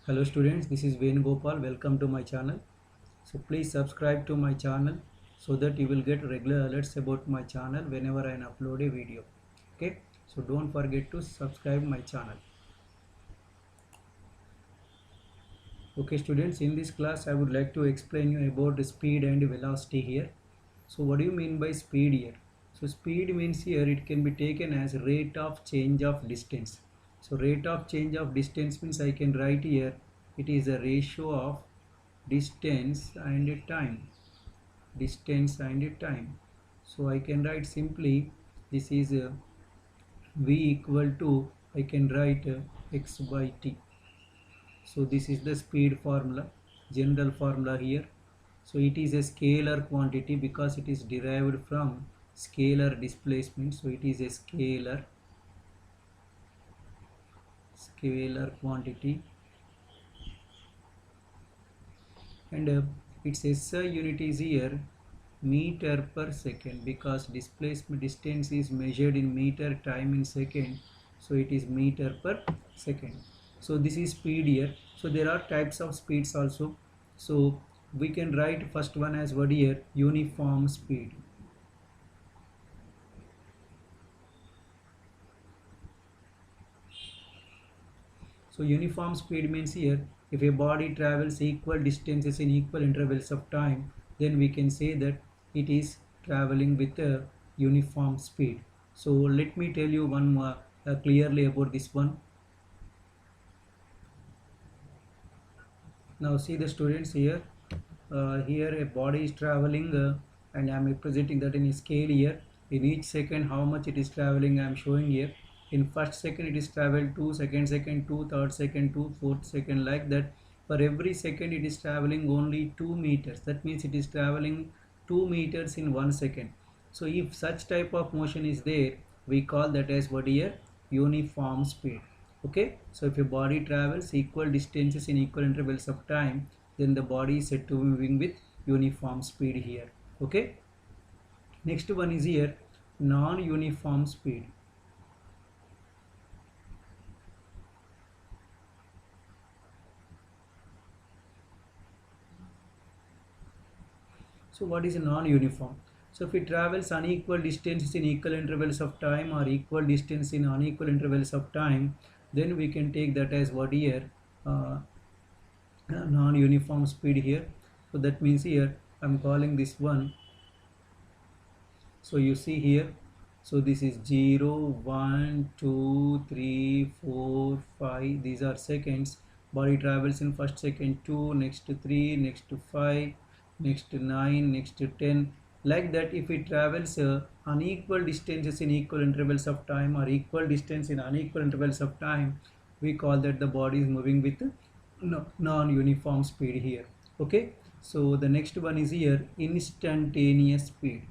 Hello students, this is Venugopal. Welcome to my channel. So please subscribe to my channel so that you will get regular alerts about my channel whenever I upload a video. Okay, so don't forget to subscribe my channel. Okay students, in this class I would like to explain you about the speed and velocity here. So what do you mean by speed here? So speed means here it can be taken as rate of change of distance. So rate of change of distance means I can write here it is a ratio of distance and time. So I can write simply this is v equal to I can write x by t. So this is the speed formula, general formula here. So it is a scalar quantity because it is derived from scalar displacement. So it is a scalar quantity, and its SI unit is here meter per second because displacement distance is measured in meter, time in second, so it is meter per second. So this is speed here. So there are types of speeds also. So we can write first one as what here, uniform speed. So uniform speed means here if a body travels equal distances in equal intervals of time, then we can say that it is traveling with a uniform speed. So let me tell you one more clearly about this one. Now see the students here. Here a body is traveling and I am representing that in a scale here. In each second how much it is traveling I am showing here. In first second it is traveled 2, second 2, third second 2, fourth second, like that. For every second it is traveling only 2 meters. That means it is traveling 2 meters in 1 second. So if such type of motion is there, we call that as what here, uniform speed. Okay, so if a body travels equal distances in equal intervals of time, then the body is said to be moving with uniform speed here. Okay, next one is here non-uniform speed. So what is a non-uniform? So if it travels unequal distances in equal intervals of time or equal distance in unequal intervals of time, then we can take that as what here, non-uniform speed here. So that means here I'm calling this one. So you see here, so this is 0, 1, 2, 3, 4, 5. These are seconds. Body travels in first second 2, next to 3, next to 5, next to 9, next to 10. Like that, if it travels unequal distances in equal intervals of time or equal distance in unequal intervals of time, we call that the body is moving with non-uniform speed here. Okay, so the next one is here instantaneous speed.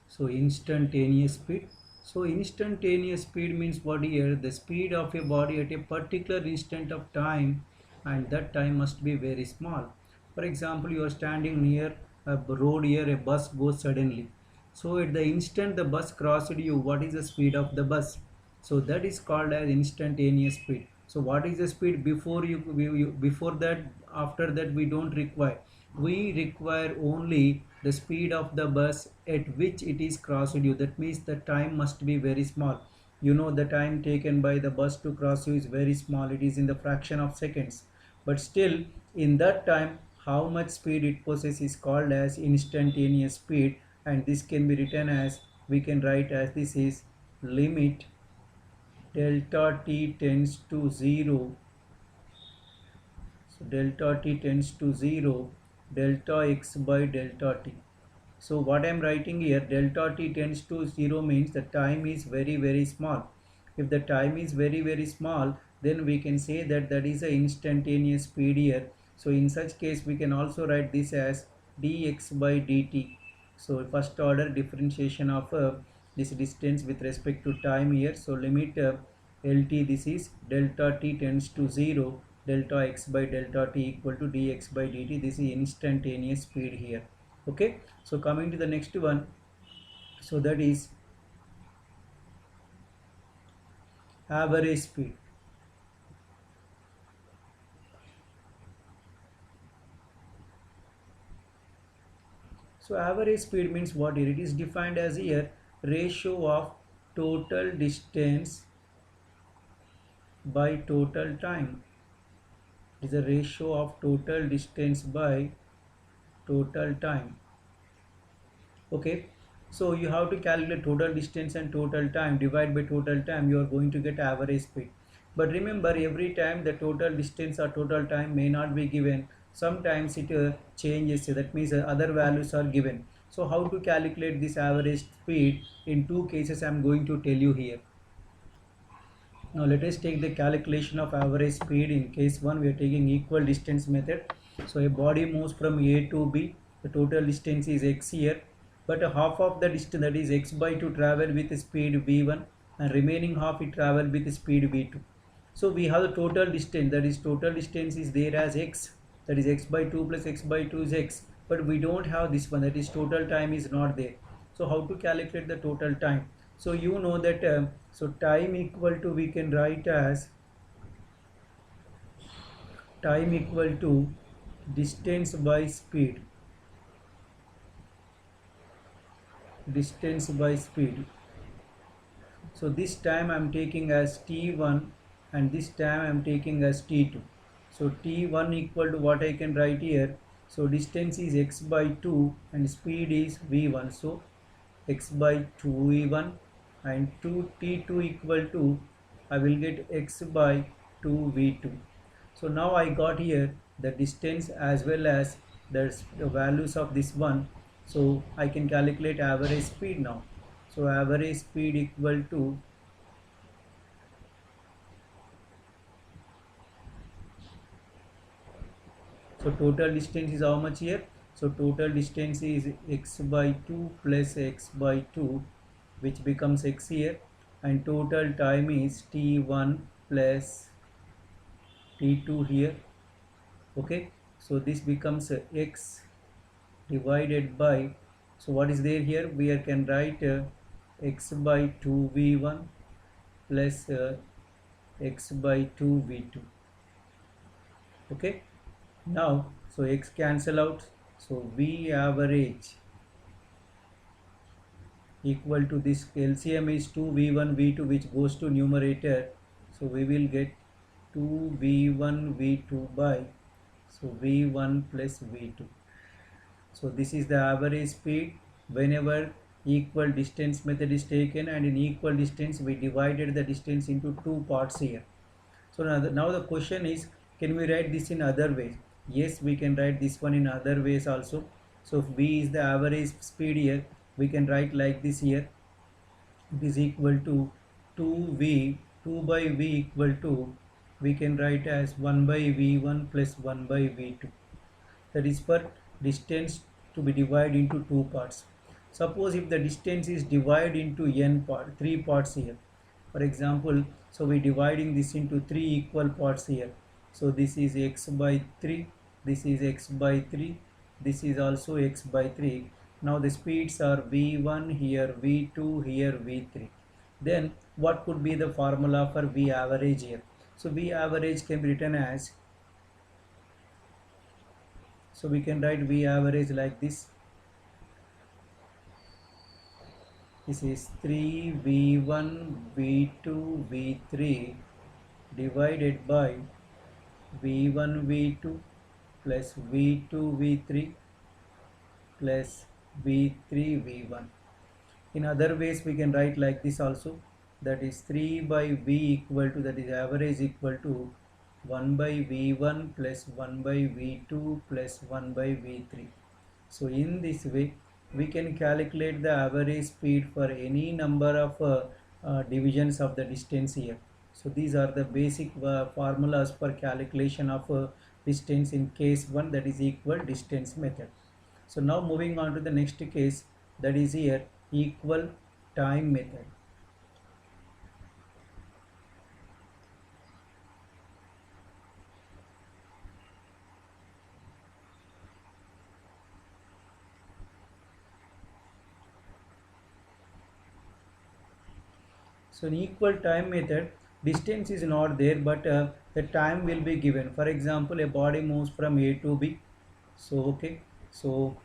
So instantaneous speed. So instantaneous speed means what here? The speed of a body at a particular instant of time, and that time must be very small. For example, you are standing near a road here, a bus goes suddenly. So at the instant the bus crossed you, what is the speed of the bus? So that is called as instantaneous speed. So what is the speed before before that, after that we don't require. We require only the speed of the bus at which it is crossed you. That means the time must be very small. You know the time taken by the bus to cross you is very small. It is in the fraction of seconds. But still in that time how much speed it possesses is called as instantaneous speed, and this can be written as, we can write as, this is limit delta t tends to 0. So delta t tends to 0, delta x by delta t. So what I am writing here, delta t tends to 0 means the time is very small. If the time is very small, then we can say that that is a instantaneous speed here. So in such case we can also write this as dx by dt. So first order differentiation of this distance with respect to time here. So limit lt, this is delta t tends to 0, delta x by delta t equal to dx by dt. This is instantaneous speed here. Okay, so coming to the next one, so that is average speed. So average speed means what here? It is defined as here ratio of total distance by total time. It is a ratio of total distance by total time. Okay, so you have to calculate total distance and total time, divide by total time, you are going to get average speed. But remember, every time the total distance or total time may not be given. Sometimes it changes, that means other values are given. So how to calculate this average speed? In two cases I am going to tell you here. Now let us take the calculation of average speed. In case 1, we are taking equal distance method. So a body moves from A to B. The total distance is x here, but a half of the distance, that is x by 2, travel with speed v1, and remaining half it travel with speed v2. So we have the total distance, that is total distance is there as x, that is x by 2 plus x by 2 is x, but we don't have this one, that is total time is not there. So how to calculate the total time? So you know that so time equal to, we can write as time equal to distance by speed, distance by speed. So this time I am taking as t1 and this time I am taking as t2. So t1 equal to what I can write here. So distance is x by 2 and speed is v1. So x by 2 v1 and 2 t2 equal to, I will get x by 2 v2. So now I got here the distance as well as the values of this one. So I can calculate average speed now. So average speed equal to, so total distance is how much here? So total distance is x by 2 plus x by 2, which becomes x here, and total time is t1 plus t2 here. Okay, so this becomes x divided by, so what is there here? We can write x by 2 v1 plus x by 2 v2. Okay, now so x cancel out, so v average equal to, this LCM is 2 v1 v2, which goes to numerator, so we will get 2 v1 v2 by, so v1 plus v2. So this is the average speed whenever equal distance method is taken, and in equal distance we divided the distance into two parts here. So now the question is, can we write this in other ways? Yes, we can write this one in other ways also. So if v is the average speed here, we can write like this here. It is equal to 2v, 2 by v equal to, we can write as 1 by v1 plus 1 by v2. That is for distance to be divided into two parts. Suppose if the distance is divided into n part, 3 parts here. For example, so we dividing this into 3 equal parts here. So this is x by 3, this is x by 3, this is also x by 3. Now the speeds are v1 here, v2 here, v3. Then what could be the formula for v average here? So v average can be written as, so we can write v average like this. This is 3 v1 v2 v3 divided by v1 v2 plus v2 v3 plus v3 v1. In other ways we can write like this also, that is 3 by v equal to, that is average equal to 1 by v1 plus 1 by v2 plus 1 by v3. So in this way we can calculate the average speed for any number of divisions of the distance here. So these are the basic formulas for calculation of distance in case 1, that is equal distance method. So now moving on to the next case, that is here equal time method. So in equal time method, distance is not there, but the time will be given. For example, a body moves from A to B. So okay, so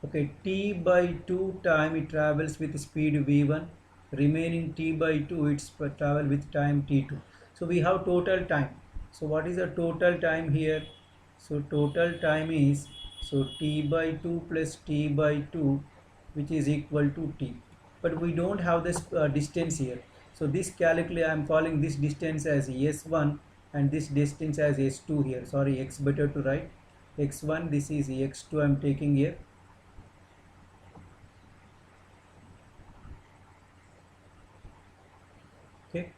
okay, t by 2 time it travels with speed v1, remaining t by 2 it's travel with time t2. So we have total time. So what is the total time here? So total time is, so t by 2 plus t by 2, which is equal to t. But we don't have this distance here. So this calculate, I am calling this distance as s1 and this distance as s2 here. Sorry, x better to write. x1, this is x2 I am taking here. Okay,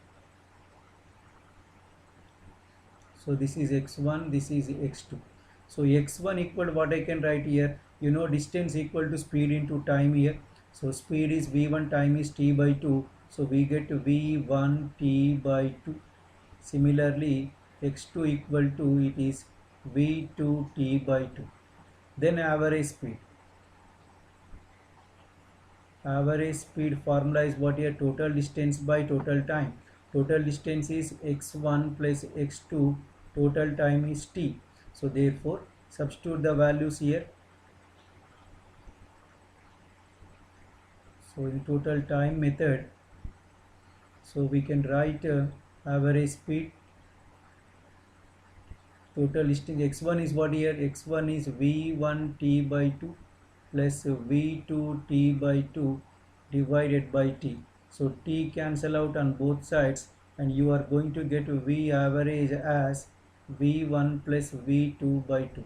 so this is x1, this is x2. So x1 equal to what I can write here, you know, distance equal to speed into time here. So speed is v1, time is t by 2, so we get v1 t by 2. Similarly, x2 equal to, it is v2 t by 2. Then average speed. Average speed formula is what here, total distance by total time. Total distance is x1 plus x2, total time is t. So therefore substitute the values here. So in total time method, so we can write average speed, total distance x1 is what here, x1 is v1 t by 2 plus v2 t by 2 divided by t. So t cancel out on both sides and you are going to get v average as v1 plus v2 by 2.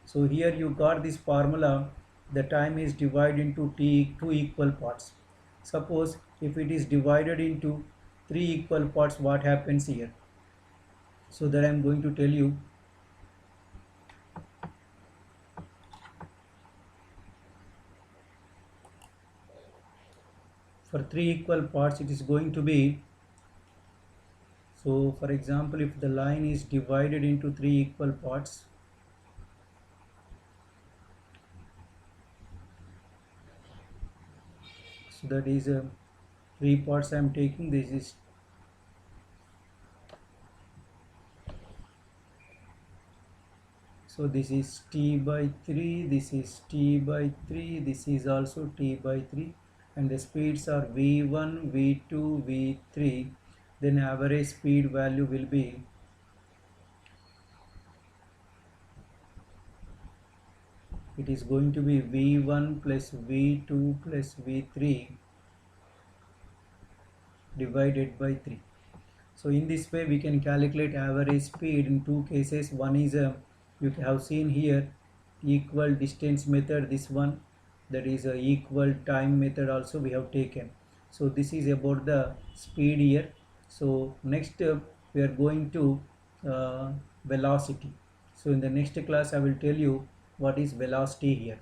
So here you got this formula, the time is divided into two equal parts. Suppose if it is divided into 3 equal parts, what happens here? So that I am going to tell you. For 3 equal parts it is going to be, so for example, if the line is divided into 3 equal parts, so that is 3 parts I am taking. This is, so this is t by 3, this is t by 3, this is also t by 3, and the speeds are v1, v2, v3. Then average speed value will be, it is going to be v1 plus v2 plus v3 divided by 3. So in this way we can calculate average speed in two cases. One is you have seen here equal distance method, this one, that is a equal time method also we have taken. So this is about the speed here. So next we are going to velocity. So in the next class I will tell you what is velocity here.